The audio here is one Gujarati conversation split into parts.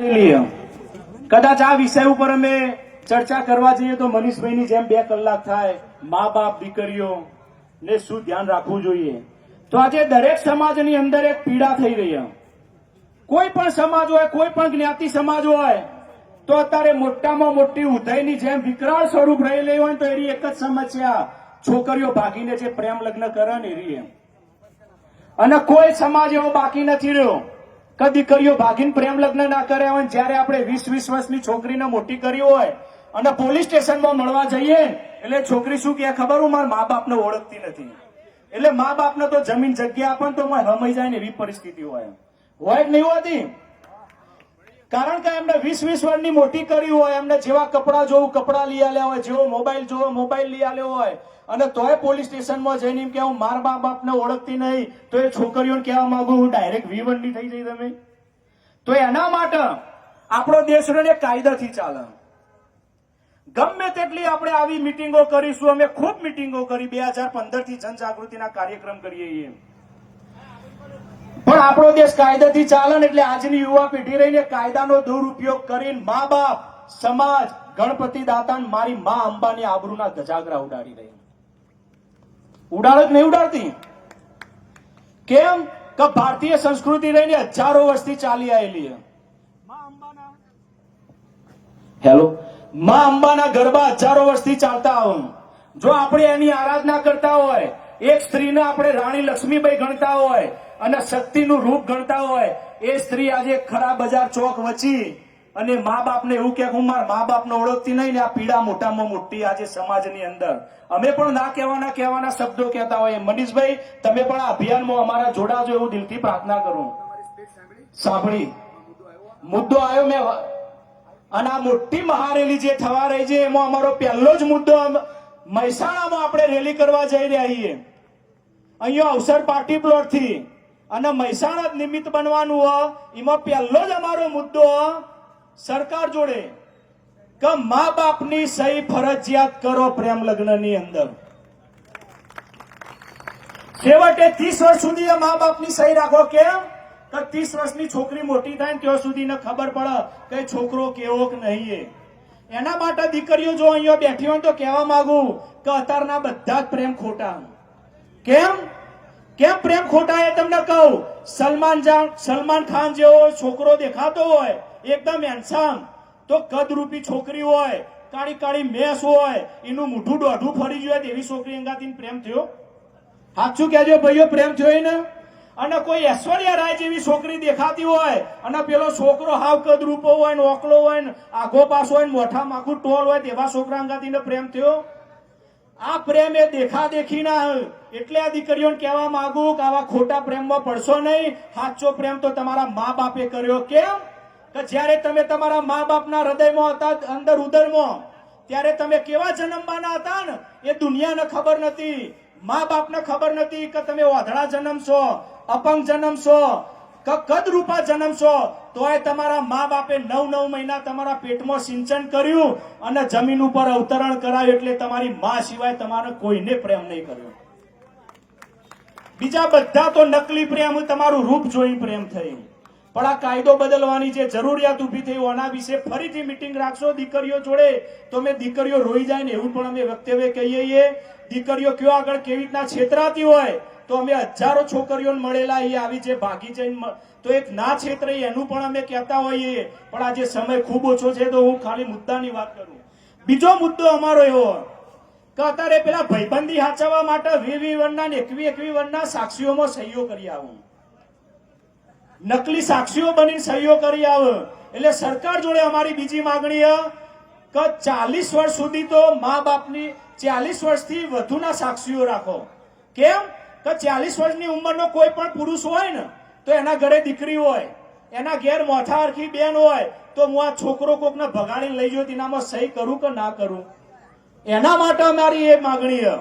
કદાચ આ વિષય ઉપર અમે ચર્ચા કરવા જઈએ તો મનીષભાઈની જેમ 2 કલાક થાય. મા બાપ દીકરીઓ ને શું ધ્યાન રાખવું જોઈએ. તો આજે દરેક સમાજની અંદર એક પીડા થઈ રહી. કોઈ પણ સમાજ હોય, કોઈ પણ જ્ઞાતિ સમાજ હોય, તો અત્યારે મોટામાં મોટી ઉધઈની જેમ વિકરાળ સ્વરૂપ રહેલી હોય તો એની એક જ સમસ્યા, છોકરીઓ ભાગીને જે પ્રેમ લગ્ન કરે ને એની. અને કોઈ સમાજ એવો બાકી નથી રહ્યો કે દીકરીઓ ભાગીને પ્રેમ લગ્ન ના કર્યા હોય. જયારે આપણે 20-20 વર્ષની છોકરીને મોટી કરી હોય અને પોલીસ સ્ટેશનમાં મળવા જઈએ એટલે છોકરી શું કહે ખબર? હું મારા મા બાપને ઓળખતી નથી. એટલે મા બાપને તો જમીન જગ્યા આપે તો રમાઈ જાય ને એવી પરિસ્થિતિ હોય જ નહીં હોતી. કારણ કે એમને 20-20 વર્ષની મોટી કરી હોય, એમને જેવા કપડા જોવું કપડા લઈ આલ્યા હોય, જેવો મોબાઈલ જોવો મોબાઈલ લઈ આલ્યો હોય, અને તોય પોલીસ સ્ટેશનમાં જઈને એમ કે હું મારા મા બાપને ઓળખતી નહીં, તો એ છોકરીઓને કહેવા માંગુ હું ડાયરેક્ટ V1 ની થઈ જઈ તમે. તો એના માટે આપણો દેશ કાયદાથી ચાલે. ગમે તેટલી આપણે આવી મિટિંગો કરીશું, અમે ખૂબ મિટિંગો કરી, 2015 થી જનજાગૃતિના કાર્યક્રમ કરીએ છીએ, પણ આપણો દેશ કાયદાથી ચાલે ને એટલે આજની યુવા પેઢી રહીને કાયદાનો દુરુપયોગ કરીને મા બાપ, સમાજ, ગણપતિ દાતા મારી મા અંબાની આબરૂના ધજાગરા ઉડાડી રહી. ઉડાડક નહીં ઉડાડતી? કેમ કે ભારતીય સંસ્કૃતિ રહીને હજારો વર્ષથી ચાલી આવેલી. મા અંબાના ગરબા હજારો વર્ષથી ચાલતા આવો. જો આપણે એની આરાધના કરતા હોય, એક સ્ત્રીને આપણે રાણી લક્ષ્મીબાઈ ગણતા હોય અને શક્તિનું રૂપ ગણતા હોય, એ સ્ત્રી આજે ખરા બજાર ચોક વચ્ચી અને મા બાપને એવું કે હું મારા મા બાપને ઓળખતી નહીં ને આ પીડા મોટામાં મોટી આજે સમાજની અંદર. અમે પણ ના કહેવાના શબ્દો કહેતા હોય. મનીષભાઈ, તમે પણ આ અભિયાનમાં અમારા જોડાજો એવું દિલથી પ્રાર્થના કરું. સાંભળી મુદ્દો આવ્યો મેં, અને આ મોટી મહારેલી જે થવા રહી છે એમાં અમારો પહેલો જ મુદ્દો, મહેસાણામાં આપણે રેલી કરવા જઈ રહ્યા છીએ અહીંયા અવસર પાર્ટી પ્લોટ થી, અને મહેસાણા જ નિમિત્ત બનવાનું હોય. એમાં પહેલો જ અમારો મુદ્દો સરકાર જોડે કે મા બાપની સહી ફરજિયાત કરો પ્રેમ લગ્નની અંદર. છેવટે 30 વર્ષ સુધી મા બાપની સહી રાખો. કેમ કે 30 વર્ષની છોકરી મોટી થાય ને ત્યાં સુધી ખબર પડે કે છોકરો કેવો કે નહીં. એના માટે દીકરીઓ જો અહીંયા બેઠી હોય તો કહેવા માંગુ કે અત્યારના બધા જ પ્રેમ ખોટા. કેમ પ્રેમ ખોટા એ તમને કહું. સલમાન ખાન જેવો છોકરો દેખાતો હોય એકદમ હેન્ડસમ, તો કદરૂપી છોકરી હોય, કાળી કાળી મેસ હોય, એનું મોઢું દોઢું ફરી ગયું એવી છોકરી અંગાથી પ્રેમ થયો? સાચું કહેજો ભાઈઓ, પ્રેમ થયો ને? અને કોઈ ઐશ્વર્યા રાય જેવી છોકરી દેખાતી હોય અને પેલો છોકરો હાવ કદરૂપો હોય ને ઓકલો હોય ને આઘો પાસો હોય ને મોઢા માખું ટોલ હોય તેવા છોકરા અંગાથી પ્રેમ થયો? આ પ્રેમ એ દેખા દેખી ના. એટલે આ દીકરીઓને કહેવા માંગુ કે આવા ખોટા પ્રેમમાં પડશો નહીં. સાચો પ્રેમ તો તમારા મા બાપે કર્યો. કેમ કે જયારે તમે તમારા મા બાપના હૃદયમાં હતા, અંદર ઉદરમાં, ત્યારે તમે કેવા જન્મવાના હતા ને એ દુનિયાને ખબર નથી, મા બાપને ખબર નથી કે તમે ઓધડા જન્મશો, અપંગ જન્મશો કે કદરૂપા જન્મશો. તોય તમારા મા બાપે 9 મહિના તમારા પેટમાં સિંચન કર્યું અને જમીન ઉપર અવતરણ કરાયું. એટલે તમારી મા સિવાય તમારે કોઈને પ્રેમ નહીં કર્યો. બીજા બધા તો નકલી પ્રેમ, તમારું રૂપ જોઈ પ્રેમ થઈ. પણ આ કાયદો બદલવાની જે જરૂરિયાત ઉભી થઈ એના વિશે ફરીથી મિટિંગ રાખશો દીકરીઓ જોડે તો મેં દીકરીઓ રોઈ જાય ને એવું પણ અમે વક્તવ્ય કહીએ. દીકરીઓ કયો આગળ કેવી રીતના છેતરાતી હોય તો અમે હજારો છોકરીઓને મળેલા એ આવી જે ભાગી જઈને તો એક ના છેતરાઈ એનું પણ અમે કહેતા હોઈએ. પણ આજે સમય ખૂબ ઓછો છે તો હું ખાલી મુદ્દાની વાત કરું. બીજો મુદ્દો અમારો એવો કે અત્યારે પેલા ભાઈબંધી હાચવવા માટે 20 વર્ષના ને 21 વર્ષના સાક્ષીઓમાં સહીઓ કરી આવું, નકલી સાક્ષીઓ બની સહીઓ કરી આવે. એટલે સરકાર જોડે અમારી બીજી માંગણી કે 40 વર્ષ સુધી તો મા બાપની 40 વર્ષથી વધુના સાક્ષીઓ રાખો. કેમ કે 40 વર્ષની ઉંમરનો કોઈ પણ પુરુષ હોય ને તો એના ઘરે દીકરી હોય, એના ઘેર મોથા હરખી બેન હોય, તો હું આ છોકરો કોકને ભગાડીને લઈ ગયો તેનામાં સહી કરું કે ના કરું? એના માટે અમારી એ માંગણી.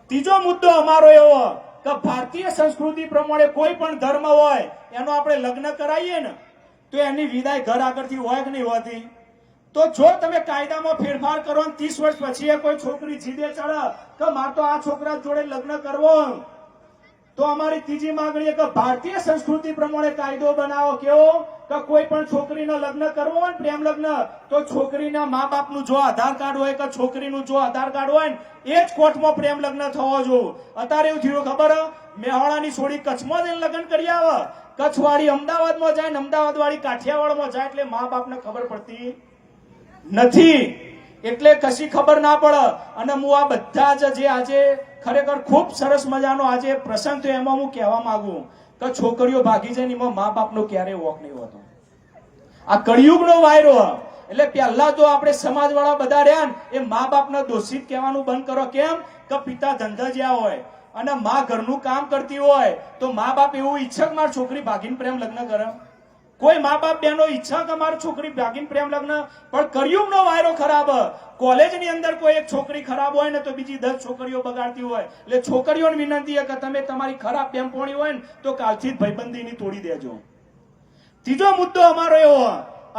ત્રીજો મુદ્દો અમારો એવો કે ભારતીય સંસ્કૃતિ પ્રમાણે કોઈ પણ ધર્મ હોય એનો આપણે લગ્ન કરાવીએ ને તો એની વિદાય ઘર આગળથી હોય કે નહીં હોતી? તો જો તમે કાયદામાં ફેરફાર કરો 30 વર્ષ પછી કોઈ છોકરી જીદે ચડે કે મારે તો આ છોકરા જોડે લગ્ન કરવો, તો અમારી ત્રીજી માંગણી કે ભારતીય સંસ્કૃતિ પ્રમાણે કાયદો બનાવો. કેવો? કે કોઈ પણ છોકરીના લગ્ન કરવો હોય ને પ્રેમ લગ્ન તો છોકરીના મા બાપનું જો આધાર કાર્ડ હોય કે છોકરીનું જો આધાર કાર્ડ હોય ને એ જ કોર્ટમાં પ્રેમ લગ્ન થવો જોઈએ. અત્યારે એવું થયું ખબર મેહોણાની છોડી કચ્છમાં જઈને લગ્ન કરી આવે, કચ્છવાળી અમદાવાદમાં જાય ને અમદાવાદ વાળી કાઠિયાવાડમાં જાય એટલે મા બાપને ખબર પડતી નથી, એટલે કશી ખબર ના પડે. અને હું આ બધા જ જે આજે ખરેખર ખૂબ સરસ મજાનો આજે પ્રસંગ થયો એમાં હું કહેવા માંગુ કે છોકરીઓ ભાગી જાય ને એમાં મા બાપનો ક્યારેય વોક નહીં હોતો. આ કળિયુગનો વાયરો. એટલે પહેલા તો આપણે સમાજવાળા બધા રહ્યા ને એ મા બાપને દોષિત કહેવાનું બંધ કરો. કેમ કે પિતા ધંધા જ્યાં હોય અને મા ઘરનું કામ કરતી હોય તો મા બાપ એવું ઈચ્છે કે મારી છોકરી ભાગીને પ્રેમ લગ્ન કરે? કોઈ મા બાપ બહેનો ઈચ્છા કે મારી છોકરી ભાગીને પ્રેમ લગ્ન? પણ કળિયુગનો વાયરો ખરાબ. કોલેજની અંદર કોઈ એક છોકરી ખરાબ હોય ને તો બીજી 10 છોકરીઓ બગાડતી હોય. એટલે છોકરીઓને વિનંતી છે કે તમે તમારી ખરાબ બેનપણી હોય ને તો કાલથી જ ભાઈબંધીની તોડી દેજો. ત્રીજો મુદ્દો અમારો એવો,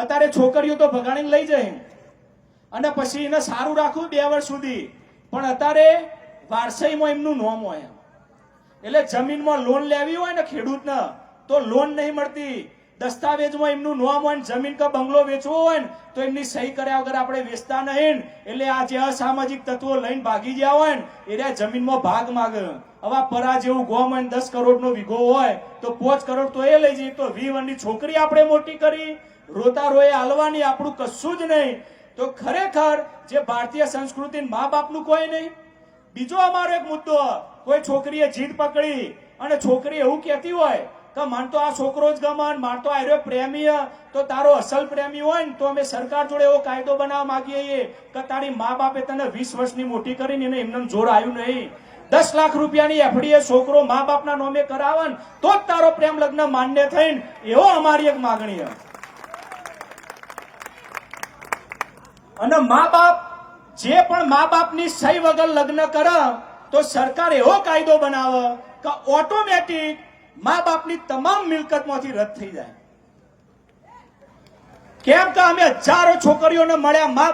અત્યારે છોકરીઓ તો ભગાડીને લઈ જાય અને પછી એને સારું રાખવું 2 વર્ષ સુધી, પણ અત્યારે વારસાઈમાં એમનું નામ હોય. એટલે જમીનમાં લોન લેવી હોય ને ખેડૂતને તો લોન નહીં મળતી. દસ્તાવેજમાં એમનું નામ હોય ને જમીન કે બંગલો વેચવો હોય ને તો એમની સહી કર્યા વગર આપણે વેચતા નહીં. એટલે આ જે અસામાજિક તત્વો લઈને ભાગી ગયા હોય ને એ જમીનમાં ભાગ માગે. હવે પરા જેવું ગોમ હોય 10 કરોડનો વીઘો હોય તો 5 કરોડ તો એ લઈ જઈએ. તો 20 વર્ષની છોકરી આપણે મોટી કરી રોતા રોએ હાલવાની, આપણું કશું જ નહીં. તો ખરેખર જે ભારતીય સંસ્કૃતિ મા બાપનું કોઈ નહીં. બીજો અમારો એક મુદ્દો, કોઈ છોકરીએ જીદ પકડી અને છોકરી એવું કહેતી હોય કે મન તો આ છોકરો જ ગમન, માર તો આર્યો પ્રેમી, તો તારો અસલ પ્રેમી હોય ને તો અમે સરકાર જોડે એવો કાયદો બનાવવા માંગીએ કે તારી મા બાપે તને 20 વર્ષની મોટી કરીને એને એમને જોર આવ્યું નહીં. 10 લાખ રૂપિયાની એફડીએ છોકરો મા બાપના નામે કરાવે ને તો જ તારો પ્રેમ લગ્ન માન્ય થઈને, એવો અમારી એક માગણી છે. અને મા બાપ જે પણ મા બાપની સહી વગર લગ્ન કરે તો સરકાર એવો કાયદો બનાવે કે ઓટોમેટિક મા બાપની તમામ મિલકતમાંથી રદ થઈ જાય. કેમ કે અમે હજારો છોકરીઓને મળ્યા, મા